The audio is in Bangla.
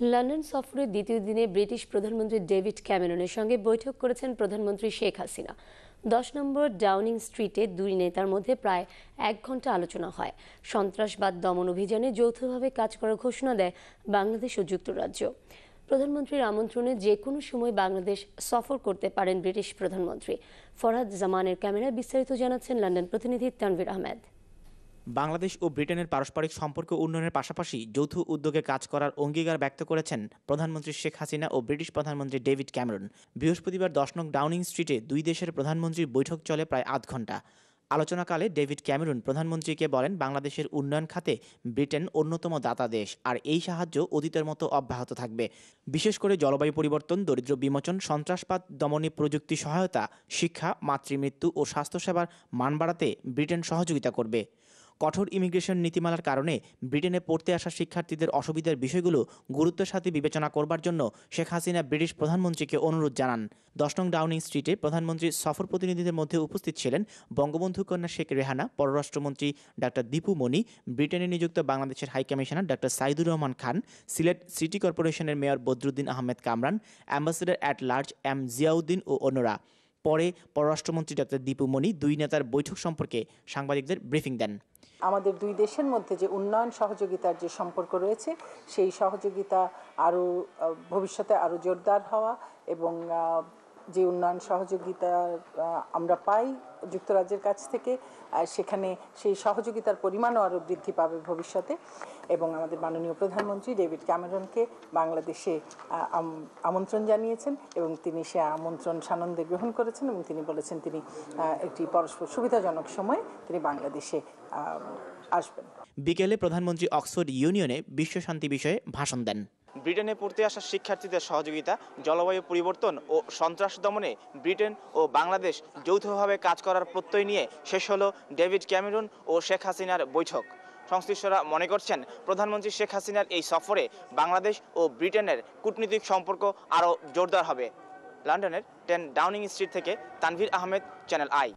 লন্ডন সফরের দ্বিতীয় দিনে ব্রিটিশ প্রধানমন্ত্রী ডেভিড ক্যামেরনের সঙ্গে বৈঠক করেছেন প্রধানমন্ত্রী শেখ হাসিনা। 10 নম্বর ডাউনিং স্ট্রিটে দুই নেতার মধ্যে প্রায় 1 ঘণ্টা আলোচনা হয়। সন্ত্রাসবাদ দমন অভিযানে যৌথভাবে কাজ করার ঘোষণা দেয় বাংলাদেশ ও যুক্তরাজ্য। প্রধানমন্ত্রীর আমন্ত্রণে যে কোনো সময় বাংলাদেশ সফর করতে পারেন ব্রিটিশ প্রধানমন্ত্রী। ফরহাদ জামানের ক্যামেরায় বিস্তারিত জানাচ্ছেন লন্ডন প্রতিনিধি তানভীর আহমেদ। বাংলাদেশ ও ব্রিটেনের পারস্পরিক সম্পর্ক উন্নয়নের পাশাপাশি যৌথ উদ্যোগে কাজ করার অঙ্গীকার ব্যক্ত করেছেন প্রধানমন্ত্রী শেখ হাসিনা ও ব্রিটিশ প্রধানমন্ত্রী ডেভিড ক্যামেরন। বৃহস্পতিবার 10 নং ডাউনিং স্ট্রিটে দুই দেশের প্রধানমন্ত্রীর বৈঠক চলে প্রায় আধ ঘণ্টা। আলোচনাকালে ডেভিড ক্যামেরন প্রধানমন্ত্রীকে বলেন, বাংলাদেশের উন্নয়ন খাতে ব্রিটেন অন্যতম দাতা দেশ, আর এই সাহায্য অতীতের মতো অব্যাহত থাকবে। বিশেষ করে জলবায়ু পরিবর্তন, দরিদ্র বিমোচন, সন্ত্রাসবাদ দমনে প্রযুক্তি সহায়তা, শিক্ষা, মাতৃমৃত্যু ও স্বাস্থ্যসেবার মান বাড়াতে ব্রিটেন সহযোগিতা করবে। কঠোর ইমিগ্রেশন নীতিমালার কারণে ব্রিটেনে পড়তে আসা শিক্ষার্থীদের অসুবিধার বিষয়গুলো গুরুত্বের সাথে বিবেচনা করবার জন্য শেখ হাসিনা ব্রিটিশ প্রধানমন্ত্রীকে অনুরোধ জানান। 10 নং ডাউনিং স্ট্রিটে প্রধানমন্ত্রীর সফর প্রতিনিধিদের মধ্যে উপস্থিত ছিলেন বঙ্গবন্ধু কন্যা শেখ রেহানা, পররাষ্ট্রমন্ত্রী ডাক্তার দীপু মনি, ব্রিটেনে নিযুক্ত বাংলাদেশের high commissioner doctor Saidur Rahman Khan, Sylhet city কর্পোরেশনের mayor Badruddin Ahmed Kamran, ambassador at large M Ziauddin ও অন্যরা। পরে পররাষ্ট্রমন্ত্রী ডাক্তার দীপু মনি দুই নেতার বৈঠক সম্পর্কে সাংবাদিকদের ব্রিফিং দেন। আমাদের দুই দেশের মধ্যে যে উন্নয়ন সহযোগিতার যে সম্পর্ক রয়েছে, সেই সহযোগিতা আরও ভবিষ্যতে আরও জোরদার হওয়া এবং যে উন্নয়ন সহযোগিতা আমরা পাই যুক্তরাজ্যের কাছ থেকে, সেখানে সেই সহযোগিতার পরিমাণও আরও বৃদ্ধি পাবে ভবিষ্যতে। এবং আমাদের মাননীয় প্রধানমন্ত্রী ডেভিড ক্যামেরনকে বাংলাদেশে আমন্ত্রণ জানিয়েছেন এবং তিনি সে আমন্ত্রণ সানন্দে গ্রহণ করেছেন এবং তিনি বলেছেন তিনি একটি পরস্পর সুবিধাজনক সময়ে তিনি বাংলাদেশে আসবেন। বিকেলে প্রধানমন্ত্রী অক্সফোর্ড ইউনিয়নে বিশ্ব শান্তি বিষয়ে ভাষণ দেন। ব্রিটেনে পড়তে আসা শিক্ষার্থীদের সহযোগিতা, জলবায়ু পরিবর্তন ও সন্ত্রাস দমনে ব্রিটেন ও বাংলাদেশ যৌথভাবে কাজ করার প্রত্যয় নিয়ে শেষ হলো ডেভিড ক্যামেরন ও শেখ হাসিনার বৈঠক। সংশ্লিষ্টরা মনে করছেন, প্রধানমন্ত্রী শেখ হাসিনার এই সফরে বাংলাদেশ ও ব্রিটেনের কূটনৈতিক সম্পর্ক আরও জোরদার হবে। লন্ডনের 10 ডাউনিং স্ট্রিট থেকে তানভীর আহমেদ, চ্যানেল আই।